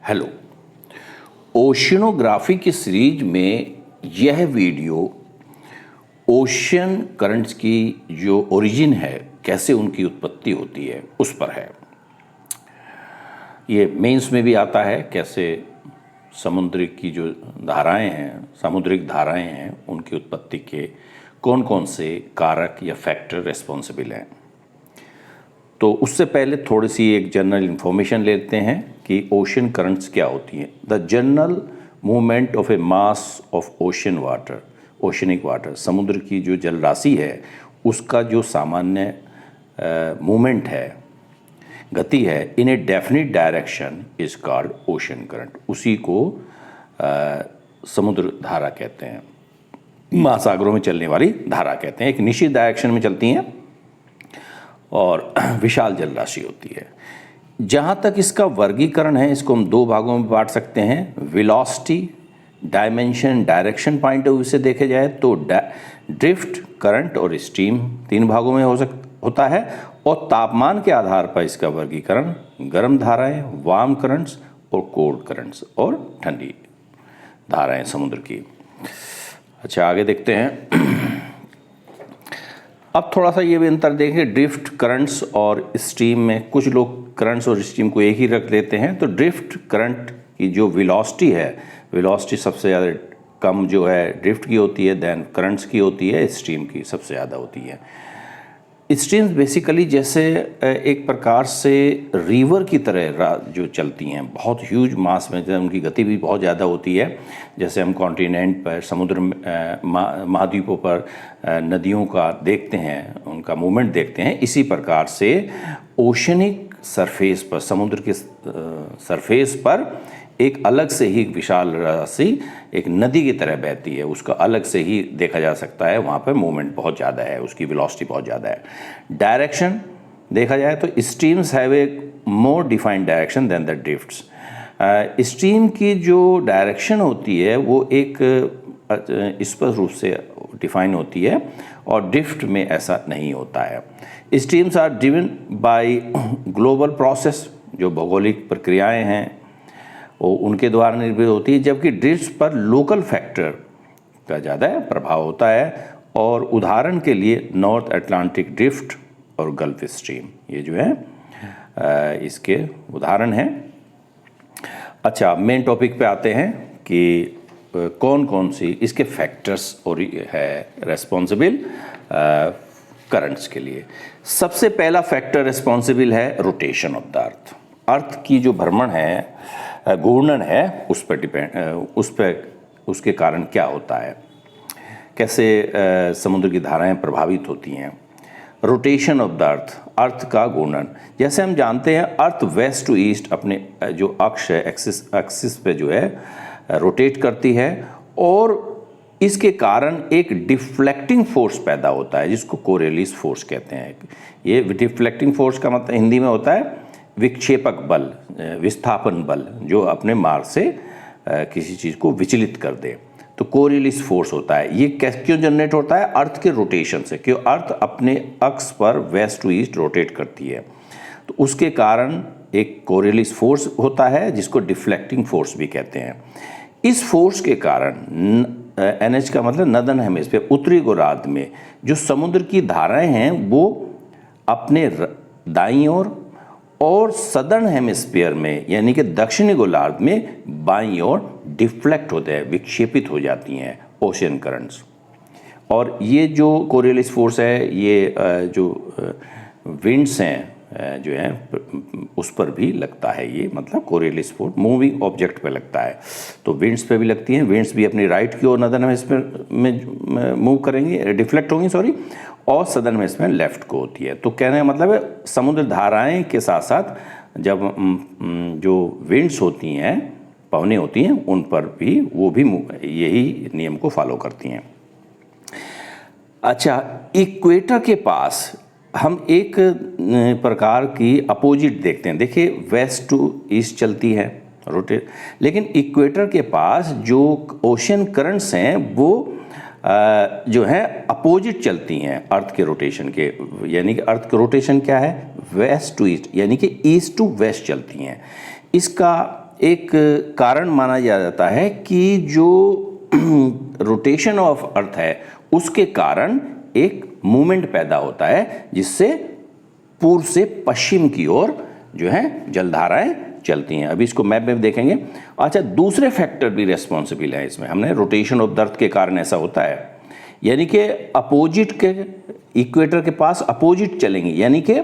Hello. Oceanography की series में यह वीडियो ओशियन करंट्स की जो ओरिजिन है, कैसे उनकी उत्पत्ति होती है, उस पर है। ये मेंस में भी आता है, कैसे समुद्र की जो धाराएं हैं, सामुद्रिक धाराएं हैं, उनकी उत्पत्ति के कौन कौन से कारक या फैक्टर रिस्पॉन्सिबल हैं। तो उससे पहले थोड़ी सी एक जनरल इन्फॉर्मेशन लेते हैं कि ओशन करंट्स क्या होती हैं। The general movement of A mass of ocean water, oceanic water, समुद्र की जो जल राशि है उसका जो सामान्य मूवमेंट है, गति है, in a definite direction is called ocean current. उसी को समुद्र धारा कहते हैं, महासागरों में चलने वाली धारा कहते हैं। एक निश्चित डायरेक्शन में चलती हैं और विशाल जल राशि होती है। जहाँ तक इसका वर्गीकरण है, इसको हम दो भागों में बांट सकते हैं। Velocity, dimension, direction point of view से देखे जाए तो ड्रिफ्ट, करंट और स्ट्रीम तीन भागों में होता है। और तापमान के आधार पर इसका वर्गीकरण गर्म धाराएं, वार्म करंट्स और कोल्ड करंट्स, और ठंडी धाराएं समुद्र की। अच्छा, आगे देखते हैं। अब थोड़ा सा ये भी अंतर देखें ड्रिफ्ट, करंट्स और स्ट्रीम में। कुछ लोग करंट्स और स्ट्रीम को एक ही रख देते हैं। तो ड्रिफ्ट करंट की जो वेलोसिटी है, वेलोसिटी सबसे ज़्यादा कम जो है ड्रिफ्ट की होती है, देन करंट्स की होती है, स्ट्रीम की सबसे ज़्यादा होती है। स्ट्रीम्स बेसिकली जैसे एक प्रकार से रिवर की तरह जो चलती हैं, बहुत ह्यूज मास में, उनकी गति भी बहुत ज़्यादा होती है। जैसे हम कॉन्टिनेंट पर, समुद्र महाद्वीपों पर नदियों का देखते हैं, उनका मूवमेंट देखते हैं, इसी प्रकार से ओशनिक सरफेस पर, समुद्र के सरफेस पर एक अलग से ही विशाल राशि एक नदी की तरह बहती है। उसका अलग से ही देखा जा सकता है, वहाँ पर मूवमेंट बहुत ज़्यादा है, उसकी वेलोसिटी बहुत ज़्यादा है। डायरेक्शन देखा जाए तो streams have a more defined direction than the drifts. Stream की जो डायरेक्शन होती है वो एक स्पष्ट रूप से डिफाइन होती है, और ड्रिफ्ट में ऐसा नहीं होता है। Streams are driven by global process, जो भौगोलिक प्रक्रियाएँ हैं वो उनके द्वारा निर्भर होती है, जबकि ड्रिफ्ट पर लोकल फैक्टर का ज़्यादा प्रभाव होता है। और उदाहरण के लिए नॉर्थ अटलांटिक ड्रिफ्ट और गल्फ स्ट्रीम, ये जो है इसके उदाहरण हैं। अच्छा, मेन टॉपिक पे आते हैं कि कौन कौन सी इसके फैक्टर्स और है रेस्पॉन्सिबल करंट्स के लिए। सबसे पहला फैक्टर रेस्पॉन्सिबल है रोटेशन ऑफ द अर्थ। अर्थ की जो भ्रमण है, घूर्णन है, उस पर उसके कारण क्या होता है, कैसे समुद्र की धाराएं प्रभावित होती हैं। रोटेशन ऑफ द अर्थ, अर्थ का घूर्णन। जैसे हम जानते हैं अर्थ वेस्ट टू ईस्ट अपने जो अक्ष है, एक्सिस पे जो है रोटेट करती है, और इसके कारण एक डिफ्लेक्टिंग फोर्स पैदा होता है जिसको कोरियोलिस फोर्स कहते हैं। ये डिफ्लेक्टिंग फोर्स का मतलब हिंदी में होता है विक्षेपक बल, विस्थापन बल, जो अपने मार्ग से किसी चीज़ को विचलित कर दे। तो कोरियोलिस फोर्स होता है। ये क्यों जनरेट होता है? अर्थ के रोटेशन से, क्यों अर्थ अपने अक्ष पर वेस्ट टू ईस्ट रोटेट करती है, तो उसके कारण एक कोरियोलिस फोर्स होता है जिसको डिफ्लेक्टिंग फोर्स भी कहते हैं। इस फोर्स के कारण NH का मतलब नदर्न हेमिस्फीयर, उत्तरी गोलार्ध में जो समुद्र की धाराएं हैं वो अपने दाईं ओर और सदर्न हेमिस्फीयर में यानी कि दक्षिणी गोलार्ध में बाईं ओर डिफ्लेक्ट होते हैं, विक्षेपित हो जाती हैं ओशियन करंट्स। और ये जो कोरियोलिस फोर्स है, ये जो विंड्स हैं जो हैं उस पर भी लगता है। ये मतलब कोरियोलिस फोर्स मूविंग ऑब्जेक्ट पे लगता है, तो विंड्स पे भी लगती हैं। विंड्स भी अपनी राइट की ओर नदर्न हेमिस्फीयर में मूव करेंगी, डिफ्लेक्ट होंगी सॉरी, और सदर्न हेमिस्फीयर लेफ्ट को होती है। तो कहने का मतलब है समुद्र धाराएं के साथ साथ जब जो विंड्स होती हैं, पवनें होती हैं, उन पर भी वो भी यही नियम को फॉलो करती हैं। अच्छा, इक्वेटर के पास हम एक प्रकार की अपोजिट देखते हैं। देखिए, वेस्ट टू ईस्ट चलती है रोटेट, लेकिन इक्वेटर के पास जो ओशियन करंट्स हैं वो जो है अपोजिट चलती हैं अर्थ के रोटेशन के। यानी कि अर्थ का रोटेशन क्या है? वेस्ट टू ईस्ट, यानी कि ईस्ट टू वेस्ट चलती हैं। इसका एक कारण माना जाता है कि जो रोटेशन ऑफ अर्थ है उसके कारण एक मूवमेंट पैदा होता है जिससे पूर्व से पश्चिम की ओर जो है जलधाराएं चलती हैं। अभी इसको मैप में देखेंगे। अच्छा, दूसरे फैक्टर भी रेस्पॉन्सिबल है इसमें। हमने रोटेशन ऑफ अर्थ के कारण ऐसा होता है, यानी कि अपोजिट के इक्वेटर के पास अपोजिट चलेंगी, यानी कि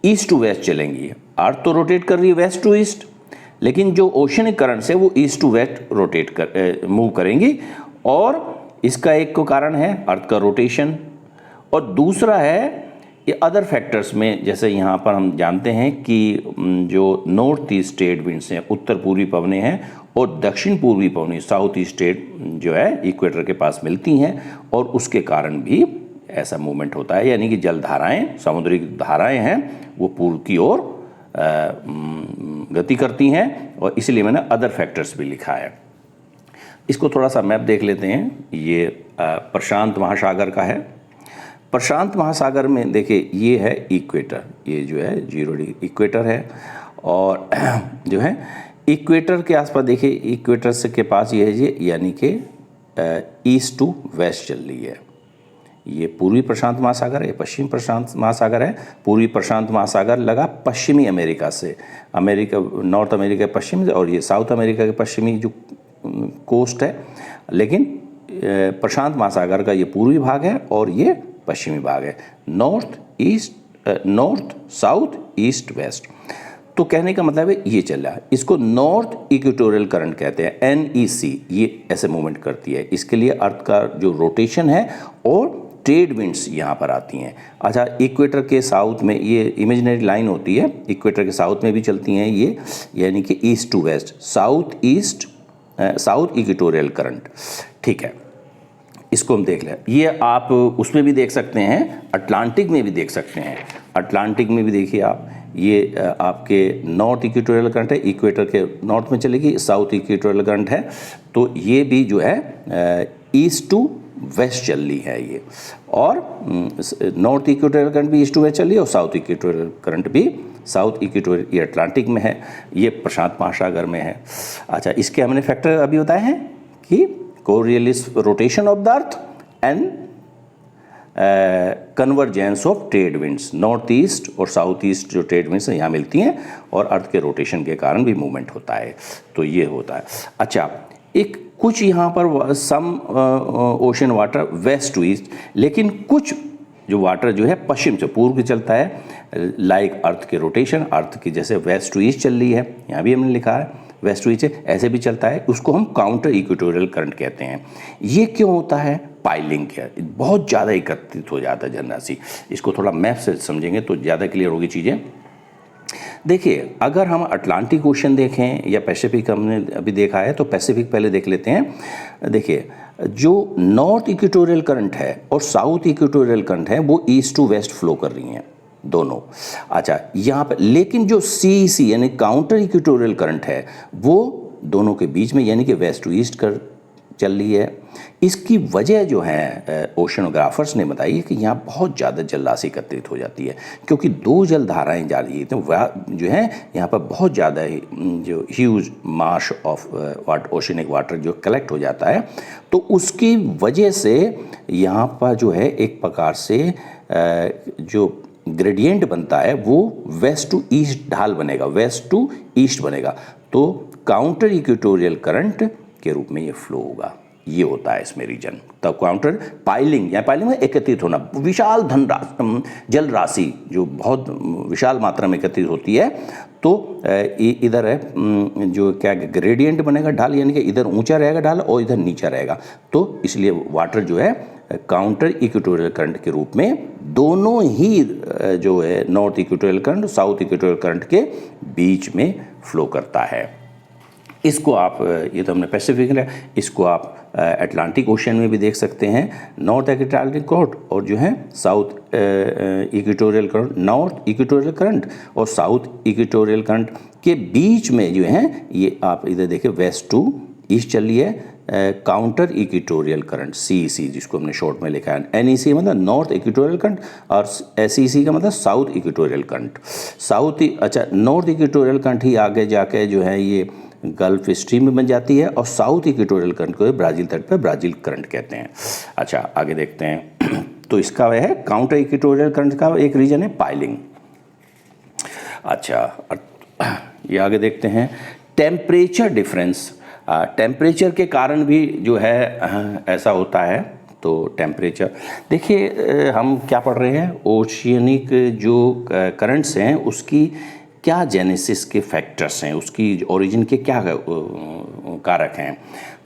ईस्ट टू वेस्ट चलेंगी। अर्थ तो रोटेट कर रही है वेस्ट टू ईस्ट, लेकिन जो ओशनिक करंट्स है वो ईस्ट टू वेस्ट मूव करेंगी। और इसका एक को कारण है अर्थ का रोटेशन, और दूसरा है ये अदर फैक्टर्स में, जैसे यहाँ पर हम जानते हैं कि जो नॉर्थ ईस्ट ट्रेड विंड्स हैं, उत्तर पूर्वी पवनें हैं, और दक्षिण पूर्वी पवनें साउथ ईस्ट ट्रेड जो है इक्वेटर के पास मिलती हैं, और उसके कारण भी ऐसा मूवमेंट होता है, यानी कि जलधाराएं, समुद्री धाराएं हैं वो पूर्व की ओर गति करती हैं, और इसलिए मैंने अदर फैक्टर्स भी लिखा है। इसको थोड़ा सा मैप देख लेते हैं। ये प्रशांत महासागर का है। प्रशांत महासागर में देखिए ये है इक्वेटर, ये जो है 0 डिग्री इक्वेटर है, और जो है इक्वेटर के आसपास देखिए इक्वेटर से के पास ये है ये, यानी कि ईस्ट टू वेस्ट चल रही है। ये पूर्वी प्रशांत महासागर है, पश्चिमी प्रशांत महासागर है। पूर्वी प्रशांत महासागर लगा पश्चिमी अमेरिका से, नॉर्थ अमेरिका पश्चिम से, और ये साउथ अमेरिका के पश्चिमी जो कोस्ट है। लेकिन प्रशांत महासागर का ये पूर्वी भाग है और ये पश्चिमी भाग है, नॉर्थ साउथ ईस्ट वेस्ट। तो कहने का मतलब है ये चल रहा है। इसको नॉर्थ इक्वेटोरियल करंट कहते हैं, NEC। ये ऐसे मूवमेंट करती है। इसके लिए अर्थ का जो रोटेशन है और ट्रेड विंड्स यहाँ पर आती हैं। अच्छा, इक्वेटर के साउथ में ये इमेजिनरी लाइन होती है, इक्वेटर के साउथ में भी चलती हैं ये, यानी कि east to west, south equatorial current. ठीक है, इसको हम देख लें। ये आप उसमें भी देख सकते हैं, अटलांटिक में भी देख सकते हैं। अटलांटिक में भी देखिए आप, ये आपके नॉर्थ इक्वेटोरियल करंट है, इक्वेटर के नॉर्थ में चलेगी, साउथ इक्वेटोरियल करंट है। तो ये भी जो है ईस्ट टू वेस्ट चल रही है ये, और नॉर्थ इक्वेटोरियल करंट भी ईस्ट टू वेस्ट चल रही है, और साउथ इक्वेटोरियल करंट भी साउथ इक्वेटोरियल, ये अटलांटिक में है, ये प्रशांत महासागर में है। अच्छा, इसके हमने फैक्टर अभी बताए हैं कि Coriolis rotation of the earth and convergence of trade winds, north east और साउथ ईस्ट जो ट्रेड विंड्स यहाँ मिलती हैं, और अर्थ के रोटेशन के कारण भी मूवमेंट होता है। तो ये होता है। अच्छा, एक कुछ यहाँ पर some ocean water west to east, लेकिन कुछ जो वाटर जो है पश्चिम से पूर्व की चलता है, लाइक अर्थ के रोटेशन, अर्थ की जैसे वेस्ट टू ईस्ट चल रही है, यहाँ भी हमने लिखा है वेस्ट टू ईस्ट, ऐसे भी चलता है, उसको हम काउंटर इक्वेटोरियल करंट कहते हैं। ये क्यों होता है? पाइलिंग क्या, बहुत ज़्यादा एकत्रित हो जाता है जलराशि। इसको थोड़ा मैप से समझेंगे तो ज़्यादा क्लियर होगी चीज़ें। देखिए, अगर हम अटलांटिक ओशन देखें या पैसिफिक हमने अभी देखा है, तो पैसिफिक पहले देख लेते हैं। देखिए, जो नॉर्थ इक्वेटोरियल करंट है और साउथ इक्वेटोरियल करंट है वो ईस्ट टू वेस्ट फ्लो कर रही हैं दोनों। अच्छा, यहाँ पर लेकिन जो CEC यानी काउंटर इक्वेटोरियल करंट है वो दोनों के बीच में, यानी कि वेस्ट टू ईस्ट कर चल रही है। इसकी वजह जो है ओशनोग्राफर्स ने बताई है कि यहाँ बहुत ज़्यादा जलराशि एकत्रित हो जाती है, क्योंकि दो जलधाराएं जा रही है, तो वह जो है यहाँ पर बहुत ज़्यादा जो huge mass of oceanic water जो कलेक्ट हो जाता है, तो उसकी वजह से यहाँ पर जो है एक प्रकार से जो ग्रेडियंट बनता है वो वेस्ट टू ईस्ट ढाल बनेगा, वेस्ट टू ईस्ट बनेगा, तो काउंटर इक्वेटोरियल करंट के रूप में ये फ्लो होगा। ये होता है इसमें रीजन। तब काउंटर पाइलिंग, या पाइलिंग में एकत्रित होना, विशाल जल राशि जो बहुत विशाल मात्रा में एकत्रित होती है, तो इधर है जो क्या ग्रेडियंट बनेगा ढाल, यानी कि इधर ऊंचा रहेगा ढाल और इधर नीचा रहेगा, तो इसलिए वाटर जो है काउंटर इक्वेटोरियल करंट के रूप में दोनों ही जो है north equatorial current south equatorial current के बीच में फ्लो करता है। इसको आप, ये तो हमने पैसिफिक है, इसको आप अटलांटिक ओशन में भी देख सकते हैं, नॉर्थ अटलांटिक करंट और जो है south equatorial current, north equatorial current और साउथ इक्वेटोरियल करंट के बीच में जो है ये आप इधर देखिए वेस्ट टू ईस्ट चल रही है, काउंटर इक्वेटोरियल करंट, CEC जिसको हमने शॉर्ट में लिखा है। NEC मतलब नॉर्थ इक्वेटोरियल करंट और SEC का मतलब साउथ इक्वेटोरियल करंट। अच्छा, नॉर्थ इक्वेटोरियल करंट ही आगे जाके जो है ये गल्फ स्ट्रीम में बन जाती है और साउथ इक्वेटोरियल करंट को ब्राज़ील तट पर ब्राज़ील करंट कहते हैं। अच्छा, आगे देखते हैं। तो इसका वह है काउंटर इक्वेटोरियल करंट का एक रीजन है पाइलिंग। अच्छा, ये आगे देखते हैं टेम्परेचर डिफरेंस। टेम्परेचर के कारण भी जो है ऐसा होता है। तो टेम्परेचर देखिए, हम क्या पढ़ रहे हैं, ओशियनिक जो करंट्स हैं उसकी क्या जेनेसिस के फैक्टर्स हैं, उसकी ओरिजिन के क्या कारक हैं।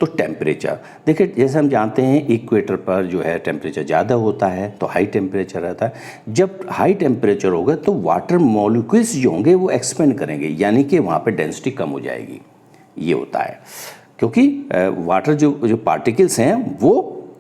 तो टेम्परेचर देखिए, जैसे हम जानते हैं इक्वेटर पर जो है टेम्परेचर ज़्यादा होता है तो हाई टेम्परेचर रहता है। जब हाई टेम्परेचर होगा तो वाटर मॉलिक्यूल्स जो होंगे वो एक्सपेंड करेंगे, यानी कि वहाँ पे डेंसिटी कम हो जाएगी। ये होता है क्योंकि वाटर जो पार्टिकल्स हैं वो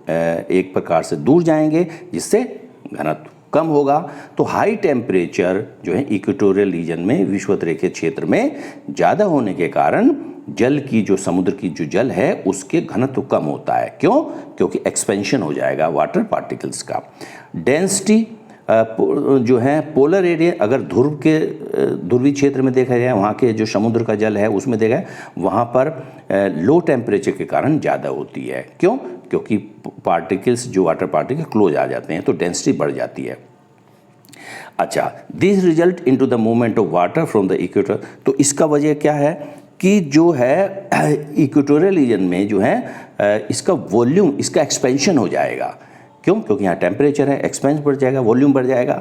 एक प्रकार से दूर जाएंगे जिससे घनत्व कम होगा। तो हाई टेम्परेचर जो है इक्वेटोरियल रीजन में विषुवत-रेखीय क्षेत्र में ज़्यादा होने के कारण जल की जो समुद्र की जो जल है उसके घनत्व कम होता है। क्यों? क्योंकि एक्सपेंशन हो जाएगा वाटर पार्टिकल्स का। डेंसिटी जो है पोलर एरिया, अगर ध्रुवीय क्षेत्र में देखा जाए, वहाँ के जो समुद्र का जल है उसमें देखा जाए, वहाँ पर लो टेम्परेचर के कारण ज़्यादा होती है। क्यों? क्योंकि पार्टिकल्स जो वाटर पार्टिकल क्लोज आ जाते हैं तो डेंसिटी बढ़ जाती है। अच्छा, this result into the movement of water from the equator. तो इसका वजह क्या है कि जो है इक्वेटोरियल रीजन में जो है इसका वॉल्यूम, इसका एक्सपेंशन हो जाएगा। क्यों? क्योंकि यहाँ टेम्परेचर है, एक्सपेंशन बढ़ जाएगा, वॉल्यूम बढ़ जाएगा,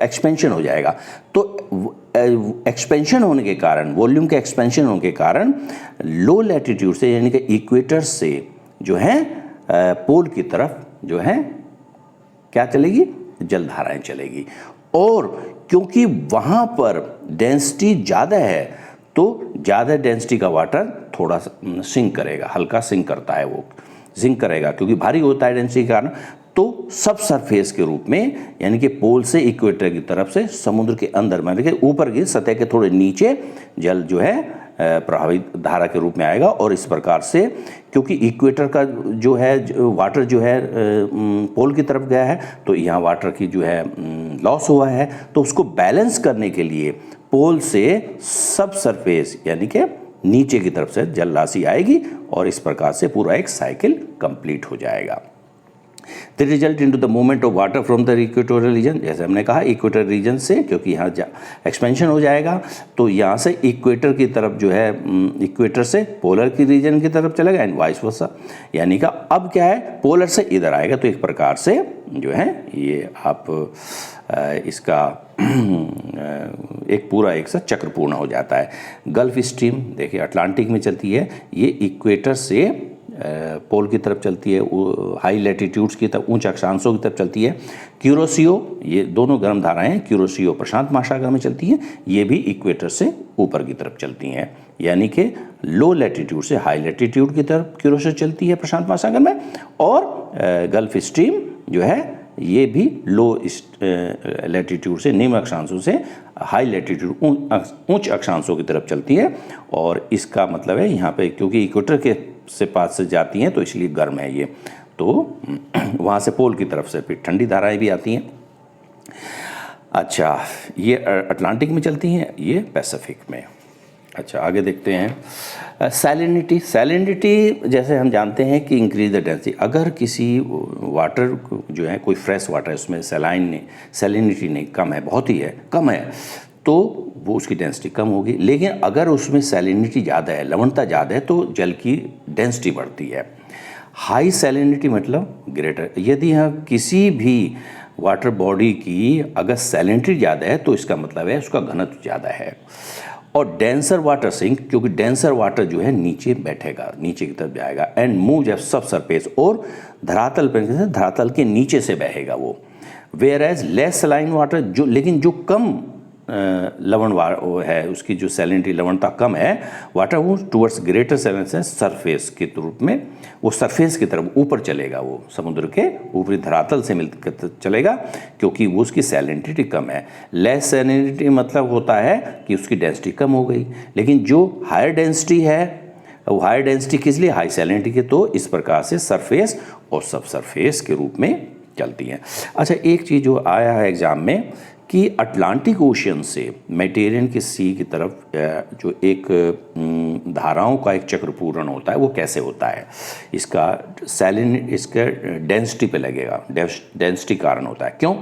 एक्सपेंशन हो जाएगा। तो एक्सपेंशन होने के कारण, वॉल्यूम के एक्सपेंशन होने के कारण लो लैटिट्यूड से यानी कि इक्वेटर से जो है पोल की तरफ जो है क्या चलेगी, जलधाराएं चलेगी। और क्योंकि वहाँ पर डेंसिटी ज़्यादा है तो ज़्यादा डेंसिटी का वाटर थोड़ा सिंक करेगा, हल्का सिंक करता है, वो सिंक करेगा क्योंकि भारी होता है डेंसिटी के कारण। तो सब सरफेस के रूप में यानी कि पोल से इक्वेटर की तरफ से समुद्र के अंदर में ऊपर की सतह के थोड़े नीचे जल जो है प्रभावित धारा के रूप में आएगा। और इस प्रकार से क्योंकि इक्वेटर का जो है वाटर जो है पोल की तरफ गया है तो यहाँ वाटर की जो है लॉस हुआ है, तो उसको बैलेंस करने के लिए पोल से सब सरफेस यानी कि नीचे की तरफ से जल राशि आएगी और इस प्रकार से पूरा एक साइकिल कंप्लीट हो जाएगा। The result into the movement of water from the equatorial region, जैसे हमने कहा इक्वेटर रीजन से, क्योंकि यहाँ एक्सपेंशन हो जाएगा तो यहाँ से इक्वेटर की तरफ जो है इक्वेटर से पोलर की रीजन की तरफ चलेगा एंड वाइस वर्सा। यानी कि अब क्या है, पोलर से इधर आएगा। तो एक प्रकार से जो है ये आप इसका एक पूरा एक सा चक्र पूर्ण हो जाता है। गल्फ स्ट्रीम देखिए अटलांटिक में चलती है, ये इक्वेटर से पोल की तरफ चलती है, हाई लैटिट्यूड्स की तरफ, उच्च अक्षांशों की तरफ चलती है। क्यूरोसियो, ये दोनों गर्म धाराएं हैं, क्यूरोसियो प्रशांत महासागर में चलती हैं, ये भी इक्वेटर से ऊपर की तरफ चलती हैं। यानी कि लो लैटिट्यूड से हाई लैटिट्यूड की तरफ क्यूरोसियो चलती है प्रशांत महासागर में, और गल्फ स्ट्रीम जो है ये भी लो लैटिट्यूड से, निम्न अक्षांशों से हाई लैटिट्यूड उच्च अक्षांशों की तरफ चलती है। और इसका मतलब है यहाँ पे क्योंकि इक्वेटर के से पास से जाती हैं तो इसलिए गर्म है ये, तो वहाँ से पोल की तरफ से फिर ठंडी धाराएं भी आती हैं। अच्छा, ये अटलांटिक में चलती हैं, ये पैसिफिक में। अच्छा, आगे देखते हैं सैलिनिटी। सैलिनिटी जैसे हम जानते हैं कि इंक्रीज द डेंसिटी, अगर किसी वाटर जो है कोई फ्रेश वाटर है उसमें सैलिनिटी नहीं कम है, बहुत ही है, कम है, तो वो उसकी डेंसिटी कम होगी। लेकिन अगर उसमें सैलिनिटी ज़्यादा है, लवणता ज़्यादा है, तो जल की डेंसिटी बढ़ती है। हाई सैलिनिटी मतलब ग्रेटर, यदि हम किसी भी वाटर बॉडी की अगर सैलिनिटी ज़्यादा है तो इसका मतलब है उसका घनत्व ज़्यादा है। और डेंसर वाटर सिंक, क्योंकि डेंसर वाटर जो है नीचे बैठेगा, नीचे की तरफ जाएगा, एंड मूव जब सब सरफेस, और धरातल पर धरातल के नीचे से बहेगा वो। Whereas less saline water, जो लेकिन जो कम लवण है, उसकी जो सैलिनिटी लवणता कम है, वाटर वो टूवर्ड्स ग्रेटर सैलिनिटी सरफेस के रूप में वो सरफेस की तरफ ऊपर चलेगा, वो समुद्र के ऊपरी धरातल से मिलकर चलेगा, क्योंकि वो उसकी सैलिनिटी कम है। लेस सैलिनिटी मतलब होता है कि उसकी डेंसिटी कम हो गई। लेकिन जो हायर डेंसिटी है हाई डेंसिटी किस लिए, हाई सैलिनिटी के, तो इस प्रकार से सरफेस और सब सरफेस के रूप में चलती हैं। अच्छा, एक चीज़ जो आया है एग्जाम में कि अटलांटिक ओशियन से मेडिटेरियन के सी की तरफ जो एक धाराओं का एक चक्र पूर्ण होता है वो कैसे होता है, इसका इसका डेंसिटी पे लगेगा, डेंसिटी कारण होता है। क्यों?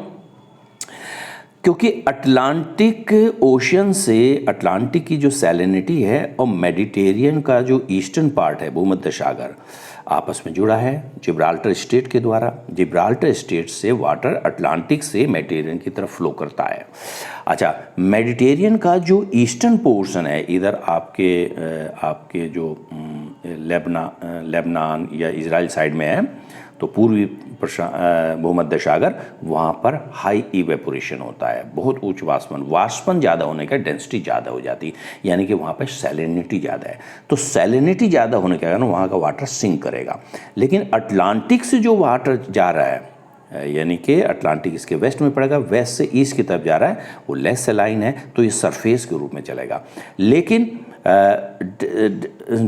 क्योंकि अटलांटिक ओशियन से अटलांटिक की जो सैलिनिटी है और मेडिटेरियन का जो ईस्टर्न पार्ट है भूमध्य सागर आपस में जुड़ा है जिब्राल्टर स्टेट के द्वारा। जिब्राल्टर स्टेट से वाटर अटलांटिक से मेडिटेरियन की तरफ फ्लो करता है। अच्छा, मेडिटेरियन का जो ईस्टर्न पोर्शन है, इधर आपके जो लेबनान या इजराइल साइड में है, तो पूर्वी भूमध्य सागर, वहाँ पर हाई इवेपोरेशन होता है, बहुत उच्च वाष्पन ज़्यादा होने का डेंसिटी ज़्यादा हो जाती है, यानी कि वहाँ पर सैलिनिटी ज़्यादा है। तो सैलिनिटी ज़्यादा होने के कारण वहाँ का वाटर सिंक करेगा। लेकिन अटलांटिक से जो वाटर जा रहा है, यानी कि अटलांटिक इसके वेस्ट में पड़ेगा, वेस्ट से ईस्ट की तरफ जा रहा है, वो लेस सैलाइन है, तो ये सरफेस के रूप में चलेगा। लेकिन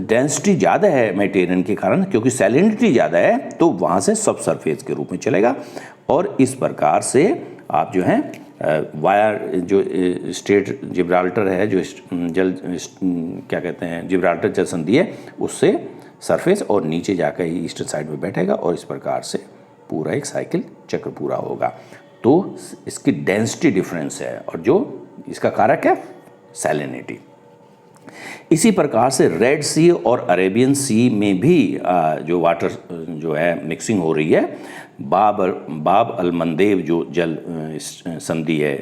डेंसिटी ज़्यादा है मेडिटेरियन के कारण, क्योंकि सैलिनिटी ज़्यादा है, तो वहाँ से सब सरफेस के रूप में चलेगा। और इस प्रकार से आप जो हैं वायर जो स्टेट जिब्राल्टर है, जो क्या कहते हैं जिब्राल्टर जल संधि है, उससे सरफेस और नीचे जाकर ईस्टर्न साइड में बैठेगा और इस प्रकार से पूरा एक साइकिल चक्र पूरा होगा। तो इसकी डेंसिटी डिफरेंस है और जो इसका कारक है सैलिनिटी। इसी प्रकार से रेड सी और अरेबियन सी में भी जो वाटर जो है मिक्सिंग हो रही है, बाब अल मंदेब जो जल संधि है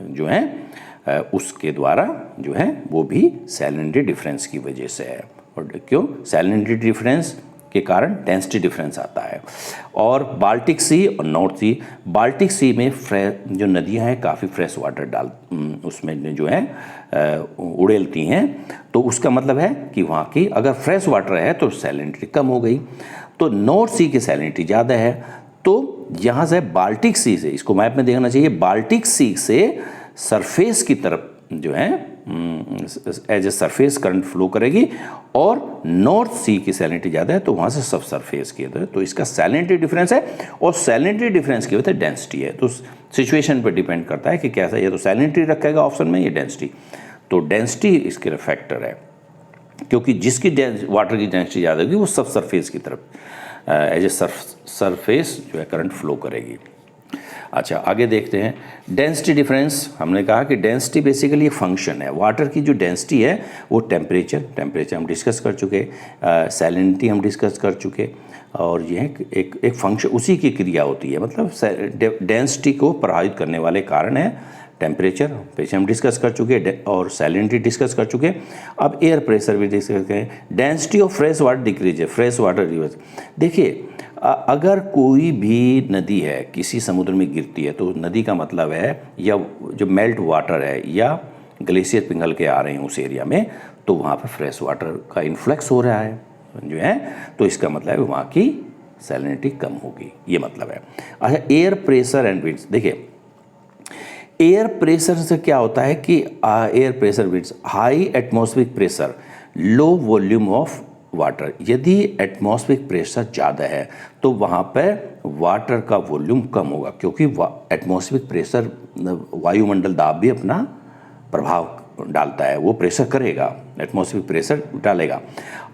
जो है उसके द्वारा जो है वो भी सैलिनिटी डिफरेंस की वजह से है। और क्यों? सैलिनिटी डिफरेंस के कारण डेंसिटी डिफरेंस आता है। और बाल्टिक सी और नॉर्थ सी, बाल्टिक सी में जो नदियां हैं काफ़ी फ्रेश वाटर उसमें जो है उड़ेलती हैं, तो उसका मतलब है कि वहाँ की अगर फ्रेश वाटर है तो सैलिनिटी कम हो गई। तो नॉर्थ सी की सैलिनिटी ज़्यादा है, तो यहाँ से बाल्टिक सी से, इसको मैप में देखना चाहिए, बाल्टिक सी से सरफेस की तरफ जो है as a surface current flow करेगी, और नॉर्थ सी की सैलिनिटी ज़्यादा है तो वहाँ से सब सरफेस की है, तो इसका सैलिनिटी डिफरेंस है। और सैलिनिटी डिफरेंस की वजह से डेंसिटी है, तो सिचुएशन पर डिपेंड करता है कि कैसा, ये तो सैलिनिटी रखेगा ऑप्शन में, ये डेंसिटी, तो डेंसिटी इसके फैक्टर है, क्योंकि जिसकी वाटर की डेंसिटी ज़्यादा होगी वो सब सरफेस की तरफ एज ए सरफेस जो है करंट फ्लो करेगी। अच्छा, आगे देखते हैं डेंसिटी डिफरेंस। हमने कहा कि डेंसिटी बेसिकली फंक्शन है, वाटर की जो डेंसिटी है वो टेम्परेचर हम डिस्कस कर चुके, सैलिनिटी हम डिस्कस कर चुके, और यह एक फंक्शन उसी की क्रिया होती है, मतलब डेंसिटी को प्रभावित करने वाले कारण है टेम्परेचर, हम डिस्कस कर चुके, और सैलिनिटी डिस्कस कर चुके। अब एयर प्रेशर भी डिस्कस करें। Density of fresh water decrease है, फ्रेश वाटर रिवर्स। देखिए, अगर कोई भी नदी है किसी समुद्र में गिरती है, तो नदी का मतलब है या जो मेल्ट वाटर है या ग्लेशियर पिघल के आ रहे हैं उस एरिया में, तो वहाँ पर फ्रेश वाटर का इन्फ्लक्स हो रहा है जो है, तो इसका मतलब है वहाँ की सैलिनिटी कम होगी, ये मतलब है। अच्छा, एयर प्रेशर एंड विंड्स। देखिए, एयर प्रेशर से क्या होता है कि air pressure winds, high atmospheric pressure, low volume of water. यदि एटमॉस्फेरिक प्रेशर ज़्यादा है तो वहाँ पर वाटर का वॉल्यूम कम होगा, क्योंकि एटमॉस्फेरिक प्रेशर, वायुमंडल दाब भी अपना प्रभाव डालता है, वो प्रेशर करेगा, एटमॉस्फेरिक प्रेशर डालेगा।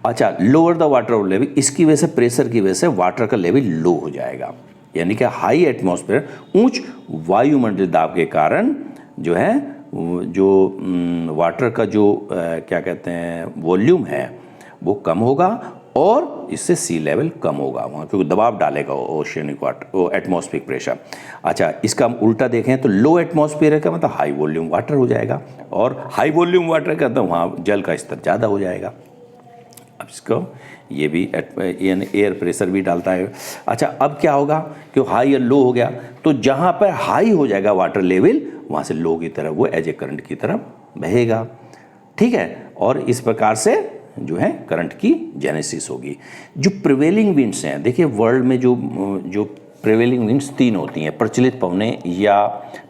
अच्छा, लोअर द वाटर लेवल, इसकी वजह से प्रेशर की वजह से वाटर का लेवल लो हो जाएगा, यानी कि हाई एटमॉस्फेयर, ऊंच वायुमंडल दाब के कारण जो है जो वाटर का जो क्या कहते हैं वॉल्यूम है वो कम होगा, और इससे सी लेवल कम होगा वहाँ, क्योंकि दबाव डालेगा ओशियनिक वाटर, एटमॉस्फेरिक प्रेशर। अच्छा, इसका हम उल्टा देखें तो लो एटमॉस्फेयर का मतलब हाई वॉल्यूम वाटर हो जाएगा, और हाई वॉल्यूम वाटर का मतलब वहाँ जल का स्तर ज़्यादा हो जाएगा। अब इसको ये भी एयर प्रेशर भी डालता है। अच्छा, अब क्या होगा कि हाई या लो हो गया, तो जहाँ पर हाई हो जाएगा वाटर लेवल, वहाँ से लो की तरफ वो एज ए करंट की तरफ बहेगा, ठीक है, और इस प्रकार से जो है करंट की जेनेसिस होगी। जो प्रिवेलिंग विंड्स हैं, देखिए वर्ल्ड में जो प्रिवेलिंग विंड्स 3 होती हैं, प्रचलित पवनें या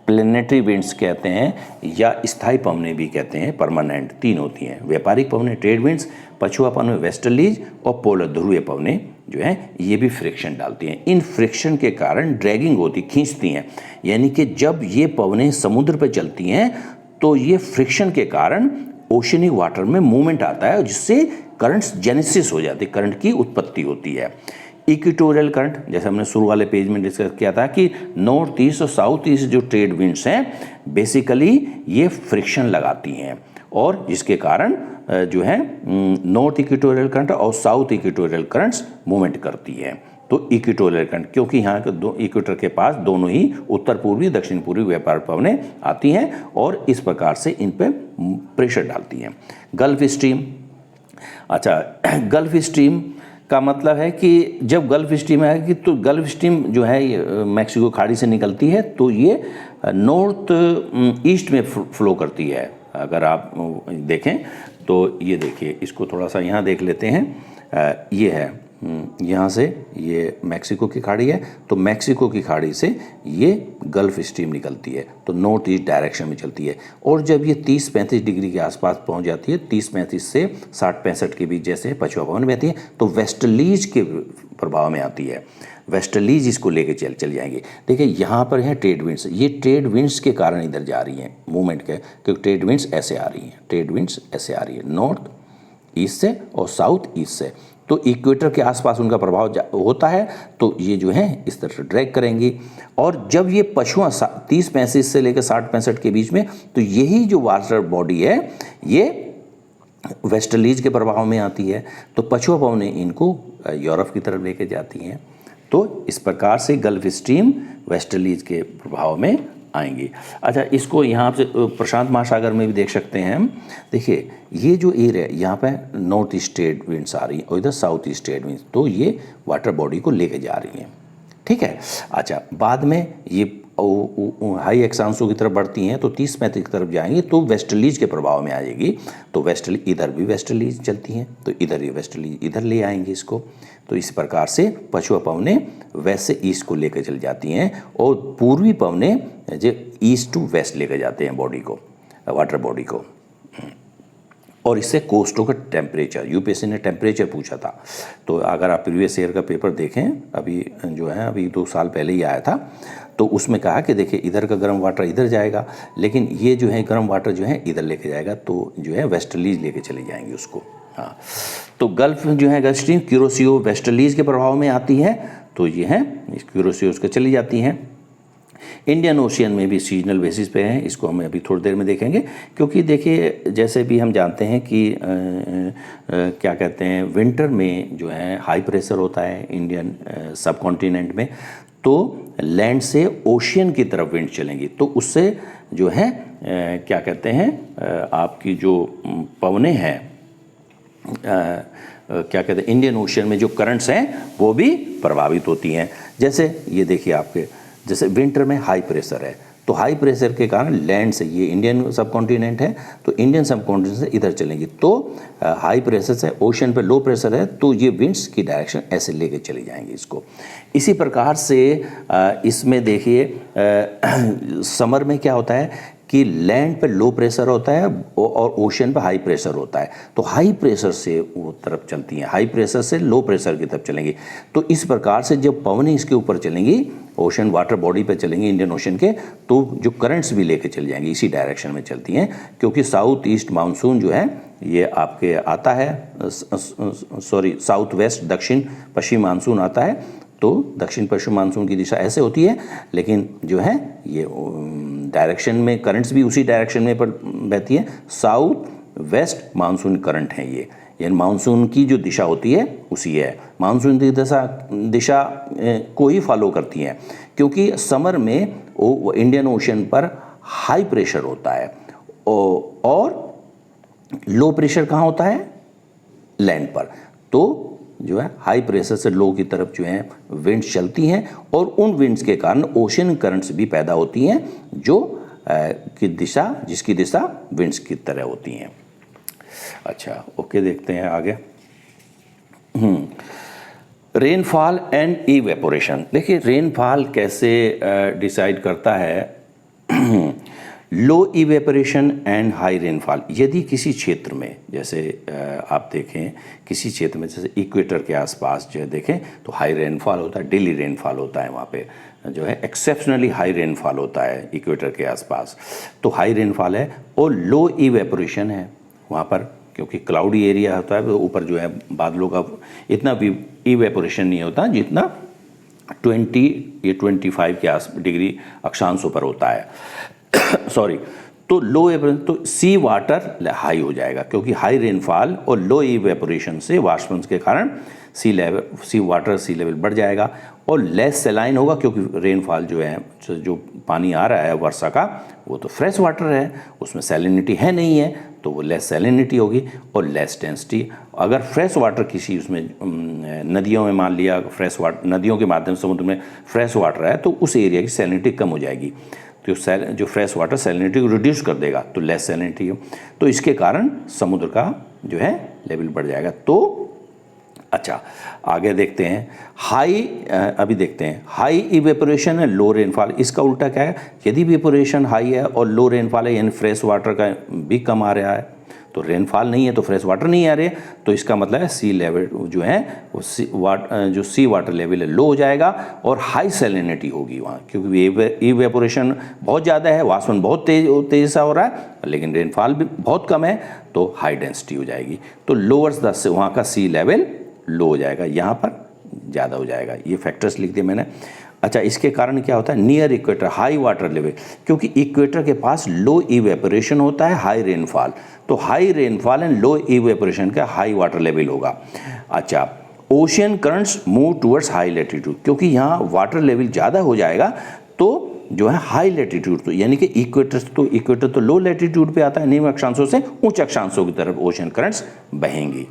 प्लेनेटरी विंड्स कहते हैं या स्थायी पवनें भी कहते हैं, परमानेंट 3 होती हैं। व्यापारिक पवनें ट्रेड विंड्स, पछुआ पवनें वेस्टर्लीज और पोलर ध्रुवीय पवनें जो है ये भी फ्रिक्शन डालती हैं। इन फ्रिक्शन के कारण ड्रैगिंग होती, खींचती हैं, यानी कि जब ये पवनें समुद्र पर चलती हैं तो ये फ्रिक्शन के कारण ओशनिक वाटर में मूवमेंट आता है जिससे करंट्स जेनेसिस हो जाती है, करंट की उत्पत्ति होती है। इक्वेटोरियल करंट, जैसे हमने शुरू वाले पेज में डिस्कस किया था कि नॉर्थ ईस्ट और साउथ ईस्ट जो ट्रेड विंड्स हैं बेसिकली ये फ्रिक्शन लगाती हैं और जिसके कारण जो है नॉर्थ इक्वेटोरियल करंट और साउथ इक्वेटोरियल करंट्स मूवमेंट करती है। तो इक्वेटोरियल करंट, क्योंकि यहाँ के दो इक्वेटर के पास दोनों ही उत्तर पूर्वी दक्षिण पूर्वी व्यापार पवनें आती हैं और इस प्रकार से इन पर प्रेशर डालती हैं। गल्फ स्ट्रीम, अच्छा गल्फ स्ट्रीम का मतलब है कि जब गल्फ स्ट्रीम आएगी तो गल्फ स्ट्रीम जो है ये मैक्सिको खाड़ी से निकलती है तो ये नॉर्थ ईस्ट में फ्लो करती है। अगर आप देखें तो ये देखिए, इसको थोड़ा सा यहाँ देख लेते हैं, ये है यहाँ से ये मैक्सिको की खाड़ी है तो मैक्सिको की खाड़ी से ये गल्फ स्ट्रीम निकलती है तो नॉर्थ ईस्ट डायरेक्शन में चलती है और जब ये 30-35 डिग्री के आसपास पहुँच जाती है, 30-35 से 60-65 के बीच जैसे पछुआ पवन में आती है तो वेस्टर्लीज के प्रभाव में आती है। वेस्टर्लीज इसको लेके चल जाएंगे। देखिए यहाँ पर है ट्रेड विंड्स, ये ट्रेड विंड्स के कारण इधर जा रही हैं मूवमेंट के, क्योंकि ट्रेड विंड्स ऐसे आ रही हैं, ट्रेड विंड्स ऐसे आ रही है नॉर्थ ईस्ट से और साउथ ईस्ट से, तो इक्वेटर के आसपास उनका प्रभाव होता है तो ये जो है इस तरह से ड्रैग करेंगी। और जब ये पछुआ 30-35 से लेकर 60-65 के बीच में, तो यही जो वाटर बॉडी है ये वेस्टर्लीज के प्रभाव में आती है तो पछुआ पवनें इनको यूरोप की तरफ लेके जाती हैं। तो इस प्रकार से गल्फ स्ट्रीम वेस्टर्लीज के प्रभाव में आएंगी। अच्छा, इसको यहाँ से प्रशांत महासागर में भी देख सकते हैं हम। देखिए ये जो एरिया यहाँ पे नॉर्थ ईस्ट ट्रेड विंड्स आ रही हैं और इधर साउथ ईस्ट ट्रेड विंड्स, तो ये वाटर बॉडी को लेके जा रही हैं, ठीक है। अच्छा, बाद में ये हाई एक्सांसों की तरफ बढ़ती हैं तो 30-35 की तरफ जाएंगी तो वेस्टर्लीज के प्रभाव में आ जाएगी तो वेस्टर्ली इधर भी वेस्टर्लीज चलती हैं तो इधर ये वेस्टर्लीज इधर ले आएंगे इसको। तो इस प्रकार से पछुआ पवनें वैसे ईस्ट को लेकर चल जाती हैं और पूर्वी पवनें जो ईस्ट टू वेस्ट लेकर जाते हैं बॉडी को, वाटर बॉडी को। और इससे कोस्टों का टेम्परेचर, यूपीएससी ने टेम्परेचर पूछा था तो अगर आप प्रीवियस ईयर का पेपर देखें, अभी जो है अभी 2 साल पहले ही आया था, तो उसमें कहा कि देखिए इधर का गर्म वाटर इधर जाएगा लेकिन ये जो है गर्म वाटर जो है इधर लेके जाएगा तो जो है वेस्टर्लीज लेके चली जाएंगी उसको। हाँ, तो गल्फ जो है गल्फ स्ट्रीम क्यूरोसियो वेस्टर्लीज के प्रभाव में आती है तो ये है क्यूरोसियो उसके चली जाती हैं। इंडियन ओशियन में भी सीजनल बेसिस पे है, इसको हम अभी थोड़ी देर में देखेंगे क्योंकि देखिए जैसे भी हम जानते हैं कि क्या कहते हैं विंटर में जो है हाई प्रेशर होता है इंडियन सब कॉन्टिनेंट में, तो लैंड से ओशियन की तरफ विंड चलेंगी तो उससे जो है क्या कहते हैं आपकी जो पवनें हैं क्या कहते हैं इंडियन ओशियन में जो करंट्स हैं वो भी प्रभावित होती हैं। जैसे ये देखिए आपके जैसे विंटर में हाई प्रेशर है तो हाई प्रेशर के कारण लैंड से, ये इंडियन सब कॉन्टिनेंट है तो इंडियन सब कॉन्टिनेंट से इधर चलेंगी तो हाई प्रेशर से ओशन पे लो प्रेशर है तो ये विंड्स की डायरेक्शन ऐसे लेके चली जाएंगी इसको। इसी प्रकार से इसमें देखिए समर में क्या होता है कि लैंड पे लो प्रेशर होता है और ओशन पे हाई प्रेशर होता है तो हाई प्रेशर से वो तरफ चलती हैं, हाई प्रेशर से लो प्रेशर की तरफ चलेंगी। तो इस प्रकार से जब पवनें इसके ऊपर चलेंगी ओशन वाटर बॉडी पे चलेंगी इंडियन ओशन के तो जो करंट्स भी लेके चल जाएंगी इसी डायरेक्शन में चलती हैं क्योंकि साउथ ईस्ट मानसून जो है ये आपके आता है साउथ वेस्ट दक्षिण पश्चिम मानसून आता है तो दक्षिण पश्चिम मानसून की दिशा ऐसे होती है लेकिन जो है ये डायरेक्शन में करंट्स भी उसी डायरेक्शन में बहती है। साउथ वेस्ट मानसून करंट है ये, यानी मानसून की जो दिशा होती है उसी है, मानसून की दिशा को ही फॉलो करती हैं क्योंकि समर में वो इंडियन ओशन पर हाई प्रेशर होता है और लो प्रेशर कहाँ होता है लैंड पर, तो जो है हाई प्रेशर से लो की तरफ जो है विंड्स चलती हैं और उन विंड्स के कारण ओशन करंट्स भी पैदा होती हैं जो की दिशा जिसकी दिशा विंड्स की तरह होती हैं। अच्छा ओके, देखते हैं आगे। Rainfall and evaporation. देखिए रेनफॉल कैसे डिसाइड करता है लो इवेपोरेशन एंड हाई रेनफॉल। यदि किसी क्षेत्र में जैसे आप देखें किसी क्षेत्र में जैसे इक्वेटर के आसपास जो है देखें तो हाई रेनफॉल होता है, डेली रेनफॉल होता है, वहाँ पे जो है एक्सेप्शनली हाई रेनफॉल होता है इक्वेटर के आसपास, तो हाई रेनफॉल है। और लो इवेपोरेशन है वहाँ पर, क्योंकि क्लाउडी एरिया होता है, ऊपर जो है बादलों का इतना भी इवेपोरेशन नहीं होता जितना 20 या 25 के डिग्री अक्षांशों पर होता है सॉरी। तो लो इवेपोरेशन तो सी वाटर हाई हो जाएगा, क्योंकि हाई रेनफॉल और लो इवेपोरेशन से वाष्पन के कारण सी लेवल बढ़ जाएगा। और लेस सैलाइन होगा, क्योंकि रेनफॉल जो है जो पानी आ रहा है वर्षा का वो तो फ्रेश वाटर है, उसमें सैलिनिटी है नहीं है, तो वो लेस सैलिनिटी होगी और लेस डेंसिटी। अगर फ्रेश वाटर किसी उसमें नदियों में मान लिया फ्रेश वाटर, नदियों के माध्यम से समुद्र में फ्रेश वाटर है, तो उस एरिया की सैलिनिटी कम हो जाएगी, तो जो फ्रेश वाटर सैलिनिटी को रिड्यूस कर देगा, तो लेस सैलिनिटी हो, तो इसके कारण समुद्र का जो है लेवल बढ़ जाएगा। तो अच्छा आगे देखते हैं अभी देखते हैं हाई इवेपोरेशन है लो रेनफॉल। इसका उल्टा क्या है, यदि इवेपोरेशन हाई है और लो रेनफॉल है, यानी फ्रेश वाटर का भी कम आ रहा है, तो रेनफॉल नहीं है तो फ्रेश वाटर नहीं आ रही है, तो इसका मतलब है सी लेवल जो है वो सी वाटर लेवल है लो हो जाएगा और हाई सैलिनिटी होगी वहाँ, क्योंकि इवेपोरेशन बहुत ज़्यादा है, वाष्पन बहुत तेज़ सा हो रहा है, लेकिन रेनफॉल भी बहुत कम है, तो हाई डेंसिटी हो जाएगी। तो लोअर्स वहाँ का सी लेवल लो हो जाएगा, यहाँ पर ज़्यादा हो जाएगा। ये फैक्टर्स लिख दिए मैंने। अच्छा इसके कारण क्या होता है, near equator high water level, क्योंकि इक्वेटर के पास लो इवेपोरेशन होता है, हाई रेनफॉल, तो high rainfall and low evaporation का हाई वाटर लेवल होगा। अच्छा ocean currents move towards high latitude, क्योंकि यहाँ वाटर लेवल ज़्यादा हो जाएगा, तो जो है हाई लैटिट्यूड तो यानी कि इक्वेटर तो लो लैटिट्यूड पे आता है, निम्न अक्षांशों से उच्च अक्षांशों की तरफ ओशियन करंट्स बहेंगी।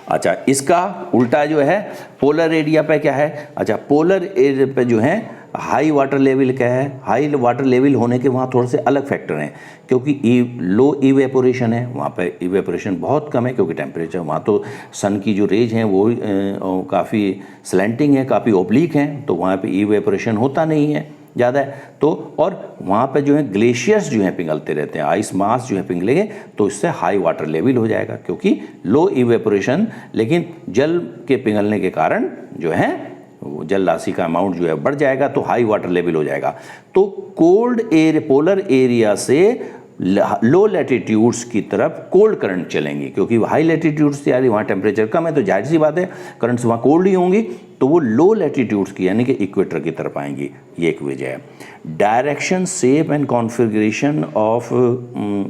अच्छा इसका उल्टा जो है पोलर एरिया पे क्या है, अच्छा पोलर एरिया पे जो है हाई वाटर लेवल क्या है, हाई वाटर लेवल होने के वहाँ थोड़े से अलग फैक्टर हैं, क्योंकि लो इवेपोरेशन है, वहाँ पे इवेपोरेशन बहुत कम है, क्योंकि टेम्परेचर वहाँ तो सन की जो रेज हैं वो काफ़ी स्लैंटिंग है, काफ़ी ओब्लिक हैं, तो वहाँ पे इवेपोरेशन होता नहीं है ज़्यादा है। तो और वहाँ पे जो है ग्लेशियर्स जो हैं पिघलते रहते हैं, आइस मास जो है पिघलेंगे, तो इससे हाई वाटर लेवल हो जाएगा, क्योंकि लो इवेपोरेशन, लेकिन जल के पिघलने के कारण जो है वो जल राशि का अमाउंट जो है बढ़ जाएगा, तो हाई वाटर लेवल हो जाएगा। तो पोलर एरिया से लो लैटिट्यूड्स की तरफ कोल्ड करंट चलेंगी, क्योंकि हाई लैटिट्यूड्स से यार वहाँ टेम्परेचर कम है, तो जाहिर सी बात है करंट्स वहाँ कोल्ड ही होंगी, तो वो लो लैटिट्यूड्स की यानी कि इक्वेटर की तरफ आएंगी। ये एक वजह है। Direction shape and configuration of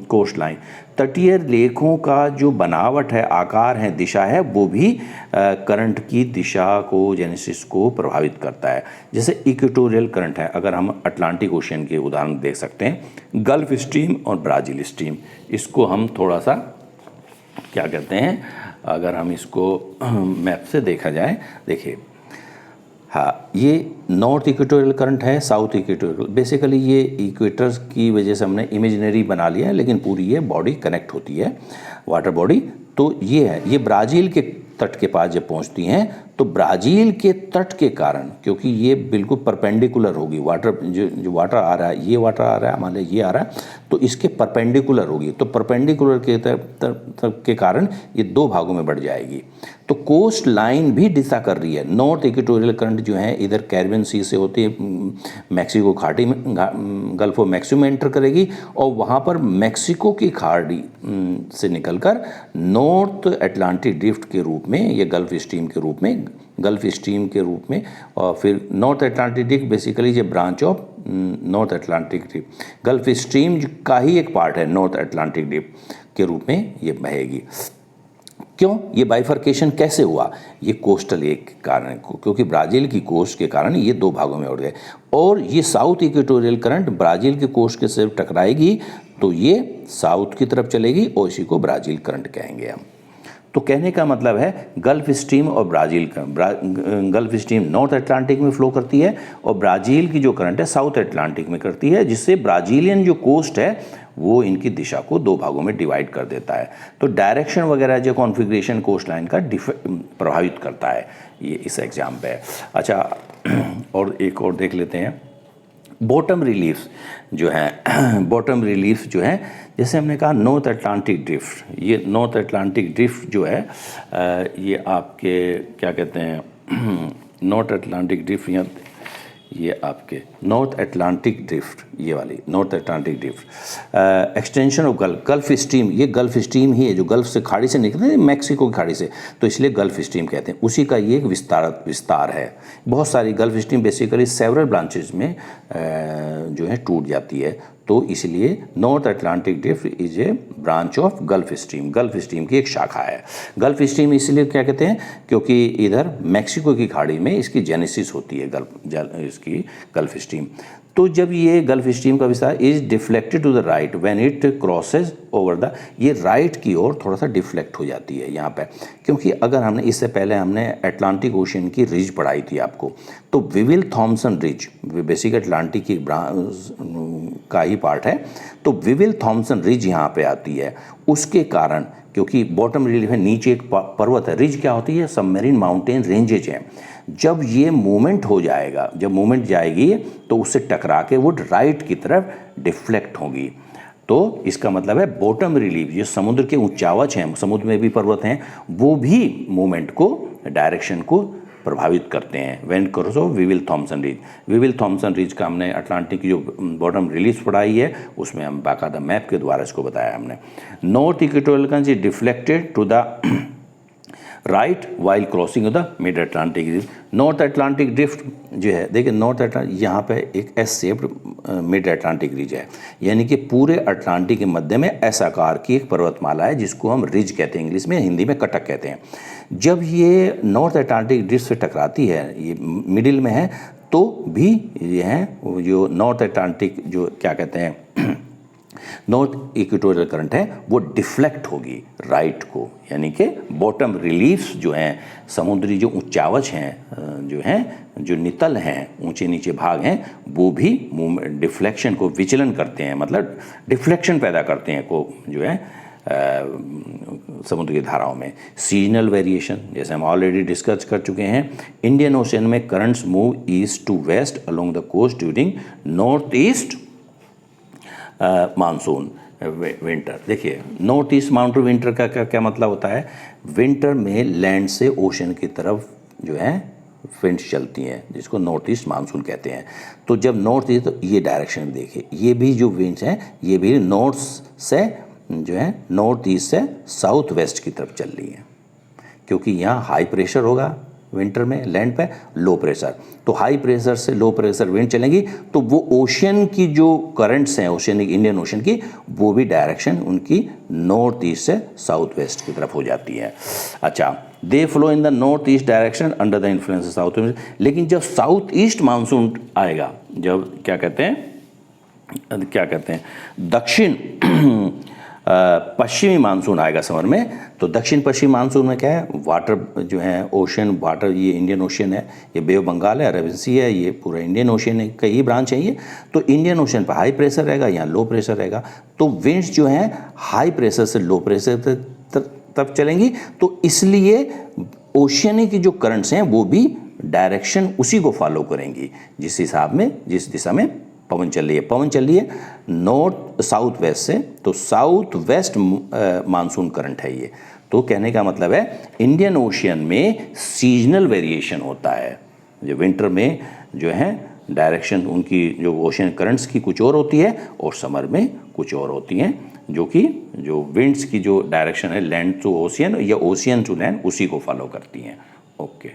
coast line, तटीय लेखों का जो बनावट है, आकार है, दिशा है, वो भी करंट की दिशा को, जेनेसिस को प्रभावित करता है। जैसे इक्वेटोरियल करंट है, अगर हम अटलांटिक ओशियन के उदाहरण देख सकते हैं, गल्फ स्ट्रीम और ब्राज़ील स्ट्रीम, इसको हम थोड़ा सा क्या कहते हैं, अगर हम इसको मैप से देखा जाए, देखिए हाँ ये नॉर्थ इक्वेटोरियल करंट है, साउथ इक्वेटोरियल, बेसिकली ये इक्वेटर्स की वजह से हमने इमेजिनरी बना लिया है, लेकिन पूरी ये बॉडी कनेक्ट होती है, वाटर बॉडी। तो ये है, ये ब्राज़ील के तट के पास जब पहुंचती हैं, तो ब्राज़ील के तट के कारण, क्योंकि ये बिल्कुल परपेंडिकुलर होगी, वाटर जो वाटर आ रहा है, ये वाटर आ रहा है, मान लीजिए ये आ रहा है, तो इसके परपेंडिकुलर होगी, तो परपेंडिकुलर के कारण ये दो भागों में बढ़ जाएगी। तो कोस्ट लाइन भी दिशा कर रही है। नॉर्थ इक्वेटोरियल करंट जो है इधर कैरिबियन सी से होती है, मैक्सिको खाड़ी में, गल्फ ऑफ मैक्सिको में एंटर करेगी, और वहाँ पर मैक्सिको की खाड़ी से निकलकर नॉर्थ अटलांटिक ड्रिफ्ट के रूप में, ये गल्फ स्ट्रीम के रूप में, और फिर नॉर्थ अटलांटिक ड्रिफ्ट बेसिकली ये branch of north Atlantic drift, gulf stream का ही एक पार्ट है नॉर्थ अटलांटिक ड्रिफ्ट के रूप में ये बहेगी। क्यों ये बाइफर्केशन कैसे हुआ, ये कोस्टल एक कारण, क्योंकि ब्राज़ील की कोस्ट के कारण ये दो भागों में उड़ गए, और ये साउथ इक्वेटोरियल करंट ब्राज़ील के कोस्ट के से टकराएगी, तो ये साउथ की तरफ चलेगी, और इसी को ब्राज़ील करंट कहेंगे हम। तो कहने का मतलब है गल्फ स्ट्रीम और गल्फ स्ट्रीम नॉर्थ अटलांटिक में फ्लो करती है, और ब्राज़ील की जो करंट है साउथ अटलांटिक में करती है, जिससे ब्राज़ीलियन जो कोस्ट है वो इनकी दिशा को दो भागों में डिवाइड कर देता है। तो डायरेक्शन वगैरह जो कॉन्फ़िगरेशन कोस्ट लाइन का प्रभावित करता है, ये इस एग्जाम पे है। अच्छा, और एक और देख लेते हैं, बॉटम रिलीफ जो है, बॉटम रिलीफ जो है, जैसे हमने कहा नॉर्थ अटलांटिक ड्रिफ्ट, ये नॉर्थ अटलांटिक ड्रिफ्ट जो है ये आपके क्या कहते हैं, नॉर्थ अटलांटिक ड्रिफ्ट, या ये आपके नॉर्थ अटलांटिक ड्रिफ्ट, ये वाली north Atlantic drift extension of gulf stream, ये गल्फ स्ट्रीम ही है जो गल्फ से खाड़ी से निकलते हैं, मैक्सिको की खाड़ी से, तो इसलिए गल्फ स्ट्रीम कहते हैं। उसी का ये एक विस्तार है। बहुत सारी gulf stream basically several branches में जो है टूट जाती है, तो इसलिए north Atlantic drift is a branch of gulf stream, gulf stream की एक शाखा है। गल्फ स्ट्रीम इसलिए क्या कहते हैं, क्योंकि इधर मैक्सिको की खाड़ी में इसकी जेनेसिस होती है, इसकी गल्फ स्ट्रीम। तो जब ये गल्फ स्ट्रीम का विस्तार is deflected to the right when it crosses over the, ये राइट की ओर थोड़ा सा डिफ्लेक्ट हो जाती है यहाँ पे, क्योंकि अगर हमने इससे पहले हमने अटलांटिक ओशियन की रिज पढ़ाई थी आपको, तो Wyville Thomson ridge basic Atlantic की का ही पार्ट है, तो विविल थॉम्सन रिज यहाँ पे आती है। उसके कारण, क्योंकि बॉटम रिलीफ है, नीचे एक पर्वत है, रिज क्या होती है, सबमरीन माउंटेन रेंजेज हैं। जब ये मूवमेंट हो जाएगा, जब मूवमेंट जाएगी तो उससे टकरा के वो राइट की तरफ डिफ्लेक्ट होगी। तो इसका मतलब है बॉटम रिलीफ, जो समुद्र के ऊंचावच हैं, समुद्र में भी पर्वत हैं, वो भी मूवमेंट को, डायरेक्शन को प्रभावित करते हैं। When cross of Wyville Thomson ridge, Wyville Thomson ridge का हमने अटलांटिक की जो बॉटम रिलीफ पढ़ाई है, उसमें हम बाकायदा मैप के द्वारा इसको बताया हमने। North equatorial current is deflected to the right while crossing the mid Atlantic ridge. North Atlantic drift जो है, देखिए नॉर्थ अटलांटिक, यहाँ पे एक S shaped mid Atlantic ridge है, यानी कि पूरे अटलांटिक के मध्य में एस आकार की एक पर्वतमाला है, जिसको हम रिज कहते हैं, इंग्लिश में, हिंदी में कटक कहते हैं। जब ये नॉर्थ अटलांटिक ड्रिफ्ट से टकराती है, ये मिडिल में है, तो भी ये है जो नॉर्थ अटलांटिक जो क्या कहते हैं नॉर्थ इक्वेटोरियल करंट है, वो डिफ्लेक्ट होगी राइट को, यानी कि बॉटम रिलीफ्स जो हैं, समुद्री जो ऊंचावच हैं, जो हैं, जो नितल हैं, ऊंचे नीचे भाग हैं, वो भी डिफ्लेक्शन को विचलन करते हैं, मतलब डिफ्लेक्शन पैदा करते हैं को जो है समुद्र की धाराओं में। सीजनल वेरिएशन, जैसे हम ऑलरेडी डिस्कस कर चुके हैं, इंडियन ओशन में currents move east to west along the coast during north east monsoon winter. देखिए नॉर्थ ईस्ट माउंटेन विंटर का क्या मतलब होता है, विंटर में लैंड से ओशन की तरफ जो है विंड्स चलती हैं, जिसको नॉर्थ ईस्ट मानसून कहते हैं। तो जब नॉर्थ ईस्ट, तो ये डायरेक्शन देखिए, ये भी जो विंड्स हैं, ये भी नॉर्थ से जो है नॉर्थ ईस्ट से साउथ वेस्ट की तरफ चल रही है, क्योंकि यहाँ हाई प्रेशर होगा विंटर में लैंड पे, लो प्रेशर, तो हाई प्रेशर से लो प्रेशर विंड चलेंगी, तो वो ओशन की जो करंट्स हैं, ओशियनिक इंडियन ओशन की, वो भी डायरेक्शन उनकी नॉर्थ ईस्ट से साउथ वेस्ट की तरफ हो जाती है। अच्छा, they flow in the north east direction under the influence south west. लेकिन जब साउथ ईस्ट मानसून आएगा, जब क्या कहते हैं दक्षिण पश्चिमी मानसून आएगा समर में, तो दक्षिण पश्चिमी मानसून में क्या है, वाटर जो है, ओशन वाटर, ये इंडियन ओशन है, ये बे ऑफ बंगाल है, अरेबियन सी है, ये पूरा इंडियन ओशन है, कई ब्रांच है ये। तो इंडियन ओशन पर हाई प्रेशर रहेगा, यहाँ लो प्रेशर रहेगा, तो विंड्स जो हैं हाई प्रेशर से लो प्रेशर तक चलेंगी, तो इसलिए ओशियन की जो करंट्स हैं वो भी डायरेक्शन उसी को फॉलो करेंगी, जिस हिसाब में, जिस दिशा में पवन चल रही है नॉर्थ साउथ वेस्ट से, तो साउथ वेस्ट मानसून करंट है ये। तो कहने का मतलब है इंडियन ओशियन में सीजनल वेरिएशन होता है, जो विंटर में जो है डायरेक्शन उनकी जो ओशियन करंट्स की कुछ और होती है, और समर में कुछ और होती हैं, जो विंड्स की जो डायरेक्शन है लैंड टू ओशियन या ओशियन टू लैंड, उसी को फॉलो करती हैं। ओके।